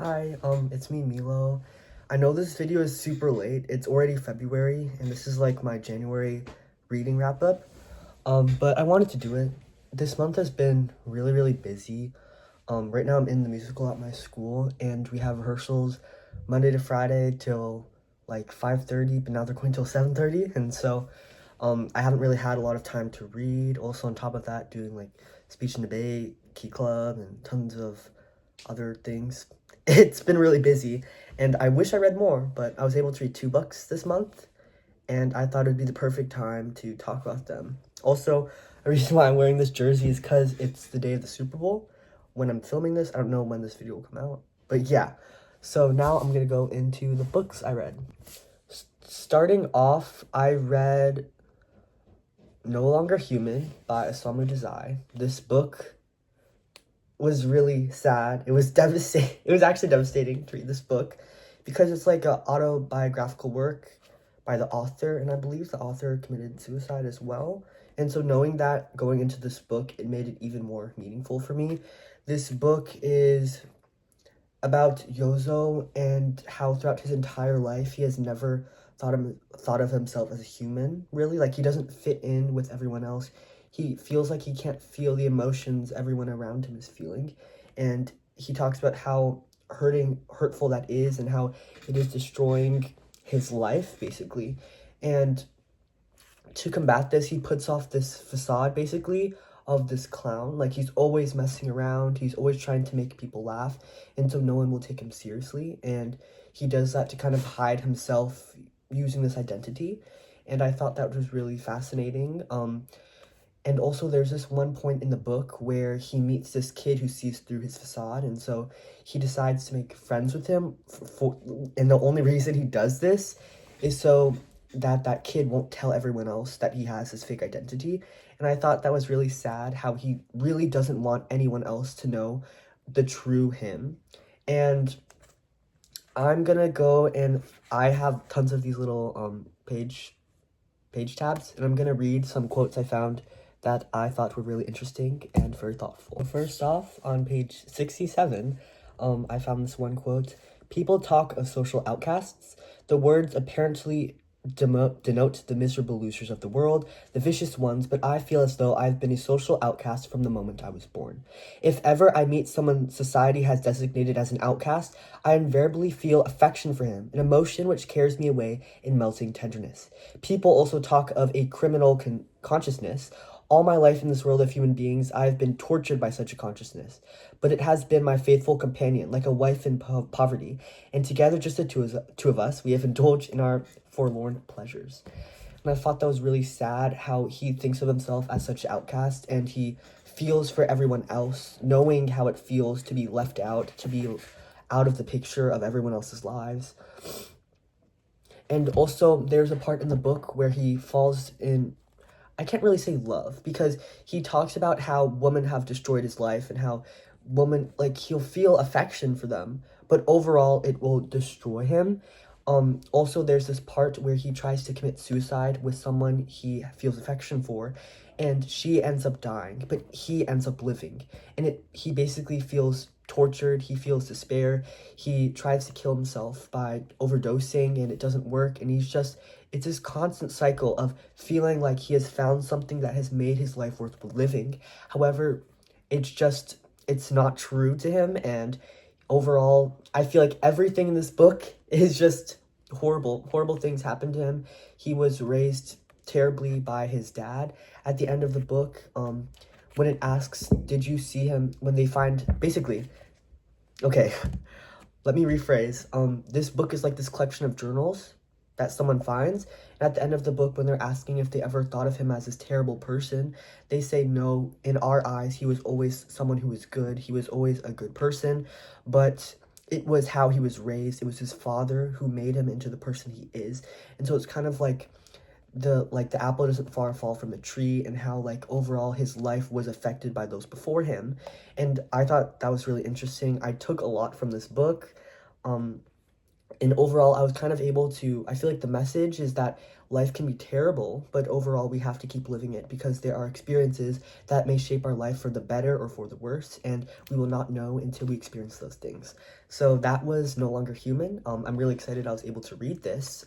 Hi, it's me, Milo. I know this video is super late. It's already February, and this is like my January reading wrap up. But I wanted to do it. This month has been really busy. Right now I'm in the musical at my school, and we have rehearsals Monday to Friday till like 5:30, but now they're going till 7:30, and so I haven't really had a lot of time to read. Also, on top of that, doing like speech and debate, key club, and tons of other things. It's been really busy, and I wish I read more, but I was able to read 2 books this month, and I thought it'd be the perfect time to talk about them. Also, a reason why I'm wearing this jersey is because it's the day of the Super Bowl. When I'm filming this, I don't know when this video will come out, but yeah. So now I'm gonna go into the books I read. Starting off, I read No Longer Human by Osamu Dazai. This book was really sad. It was devastating. It was actually devastating to read this book because it's like a autobiographical work by the author, and I believe the author committed suicide as well. And so knowing that going into this book, it made it even more meaningful for me. This book is about Yozo and how throughout his entire life he has never thought of himself as a human, really. Like, he doesn't fit in with everyone else. He feels like he can't feel the emotions everyone around him is feeling. And he talks about how hurtful that is and how it is destroying his life, basically. And to combat this, he puts off this facade, basically, of this clown. Like, he's always messing around, he's always trying to make people laugh, and so no one will take him seriously. And he does that to kind of hide himself using this identity. And I thought that was really fascinating. And also, there's this one point in the book where he meets this kid who sees through his facade, and so he decides to make friends with him. And the only reason he does this is so that kid won't tell everyone else that he has his fake identity. And I thought that was really sad, how he really doesn't want anyone else to know the true him. And I'm gonna go, and I have tons of these little page tabs, and I'm gonna read some quotes I found that I thought were really interesting and very thoughtful. First off, on page 67, I found this one quote. People talk of social outcasts. The words apparently denote the miserable losers of the world, the vicious ones, but I feel as though I've been a social outcast from the moment I was born. If ever I meet someone society has designated as an outcast, I invariably feel affection for him, an emotion which carries me away in melting tenderness. People also talk of a criminal consciousness. All my life in this world of human beings, I have been tortured by such a consciousness. But it has been my faithful companion, like a wife in poverty, and together, just the two of us, we have indulged in our forlorn pleasures. And I thought that was really sad, how he thinks of himself as such an outcast, and he feels for everyone else, knowing how it feels to be left out, to be out of the picture of everyone else's lives. And also, there's a part in the book where he falls in, I can't really say love, because he talks about how women have destroyed his life and how women, like, he'll feel affection for them, but overall it will destroy him. Also, there's this part where he tries to commit suicide with someone he feels affection for, and she ends up dying, but he ends up living. And he basically feels tortured, he feels despair, he tries to kill himself by overdosing, and it doesn't work, and it's this constant cycle of feeling like he has found something that has made his life worth living. However, it's not true to him, and overall, I feel like everything in this book is just horrible things happen to him. He was raised terribly by his dad. At the end of the book, when it asks, did you see him, when they find, basically, okay, let me rephrase. This book is like this collection of journals that someone finds. And at the end of the book, when they're asking if they ever thought of him as this terrible person, they say, no, in our eyes, he was always someone who was good. He was always a good person, but it was how he was raised. It was his father who made him into the person he is. And so it's kind of like the apple doesn't far fall from the tree, and how, like, overall his life was affected by those before him. And I thought that was really interesting. I took a lot from this book. And overall, I was kind of able to, I feel like the message is that life can be terrible, but overall we have to keep living it because there are experiences that may shape our life for the better or for the worse, and we will not know until we experience those things. So that was No Longer Human. I'm really excited I was able to read this.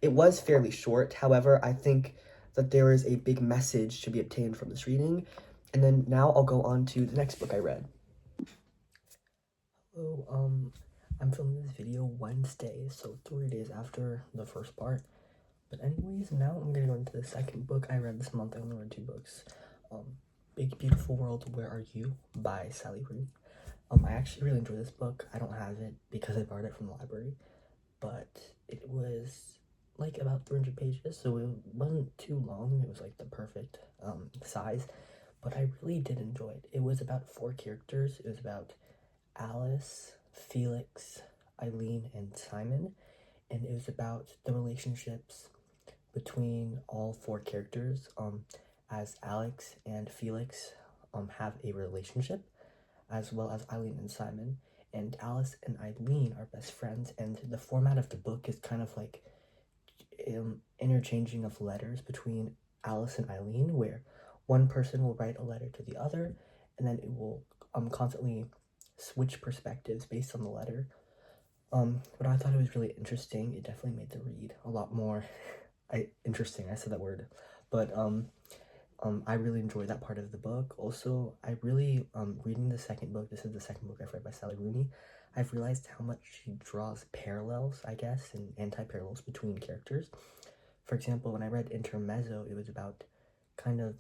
It was fairly short, however, I think that there is a big message to be obtained from this reading. And then now I'll go on to the next book I read. Hello, I'm filming this video Wednesday, so 3 days after the first part. But anyways, now I'm gonna go into the second book I read this month. I only read 2 books. Big Beautiful World, Where Are You? By Sally Rooney. I actually really enjoyed this book. I don't have it because I borrowed it from the library, but it was like about 300 pages, so it wasn't too long. It was like the perfect size, but I really did enjoy it. It was about 4 characters. It was about Alice, Felix, Eileen, and Simon, and it was about the relationships between all 4 characters, as Alex and Felix have a relationship, as well as Eileen and Simon, and Alice and Eileen are best friends, and the format of the book is kind of like interchanging of letters between Alice and Eileen, where one person will write a letter to the other, and then it will constantly switch perspectives based on the letter. But I thought it was really interesting. It definitely made the read a lot more interesting. I said that word, but I really enjoyed that part of the book. Also, I really reading the second book. This is the second book I've read by Sally Rooney. I've realized how much she draws parallels, I guess, and anti-parallels between characters. For example, when I read Intermezzo, it was about kind of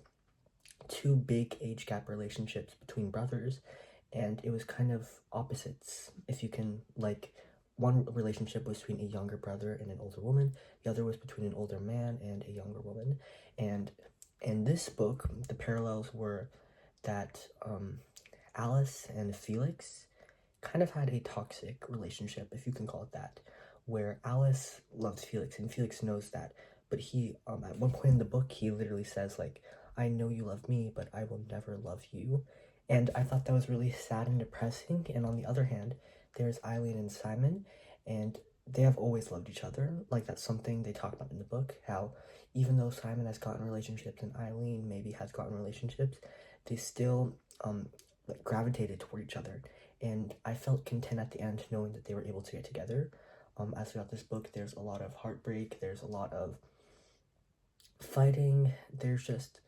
2 big age gap relationships between brothers, and it was kind of opposites. If you can, like, one relationship was between a younger brother and an older woman, the other was between an older man and a younger woman. And in this book, the parallels were that Alice and Felix kind of had a toxic relationship, if you can call it that, where Alice loves Felix and Felix knows that, but he at one point in the book he literally says, like, I know you love me, but I will never love you. And I thought that was really sad and depressing. And on the other hand, there's Eileen and Simon, and they have always loved each other. Like, that's something they talk about in the book, how even though Simon has gotten relationships and Eileen maybe has gotten relationships, they still like gravitated toward each other. And I felt content at the end knowing that they were able to get together. As throughout this book, there's a lot of heartbreak, there's a lot of fighting, there's just,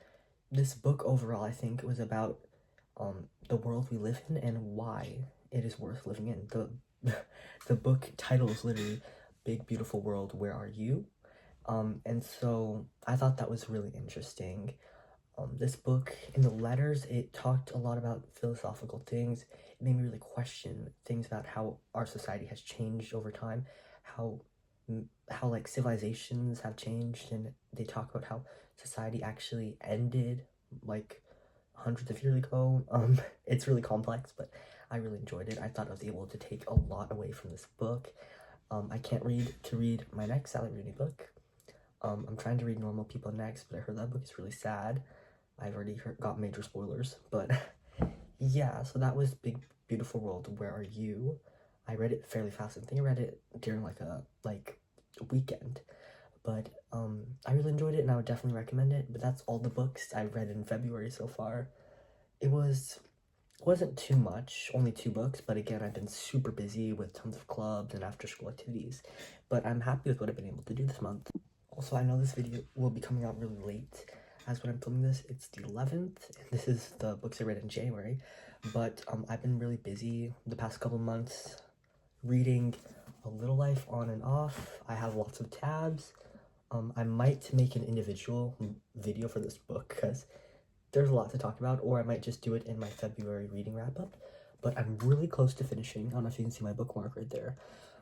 this book overall, I think, was about the world we live in and why it is worth living in. The book title is literally Big Beautiful World, Where Are You? And so I thought that was really interesting. This book, in the letters, it talked a lot about philosophical things. It made me really question things about how our society has changed over time, how like civilizations have changed, and they talk about how society actually ended like hundreds of years ago. It's really complex, but I really enjoyed it. I thought I was able to take a lot away from this book. I can't read to read my next Sally Rooney book. I'm trying to read Normal People next, but I heard that book is really sad. I've already got major spoilers, but yeah, so that was Big Beautiful World, Where Are You? I read it fairly fast. I think I read it during like a weekend, but I really enjoyed it and I would definitely recommend it. But that's all the books I've read in February so far. It wasn't too much, only 2 books, but again, I've been super busy with tons of clubs and after school activities, but I'm happy with what I've been able to do this month. Also, I know this video will be coming out really late, as when I'm filming this, it's the 11th, and this is the books I read in January, but I've been really busy the past couple months reading A Little Life on and off. I have lots of tabs. I might make an individual video for this book, because there's a lot to talk about, or I might just do it in my February reading wrap-up, but I'm really close to finishing. I don't know if you can see my bookmark right there,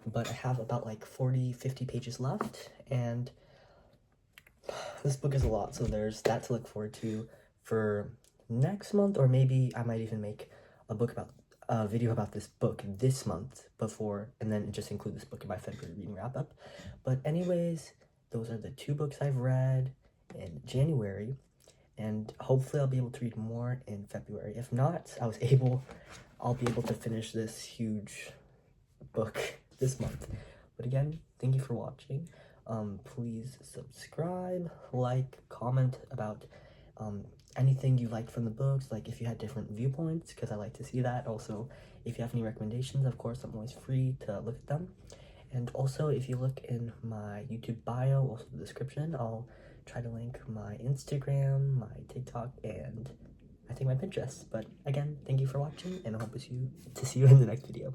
but I have about like 40-50 pages left, and this book is a lot, so there's that to look forward to for next month, or maybe I might even make a video about this book this month before, and then just include this book in my February reading wrap-up. But anyways, those are the 2 books I've read in January, and hopefully I'll be able to read more in February. If not, I'll be able to finish this huge book this month. But again, thank you for watching. Please subscribe, like, comment about anything you liked from the books, like if you had different viewpoints, because I like to see that. Also, if you have any recommendations, of course, I'm always free to look at them. And also, if you look in my YouTube bio, also the description, I'll try to link my Instagram, my TikTok, and I think my Pinterest. But again, thank you for watching, and I hope to see you in the next video.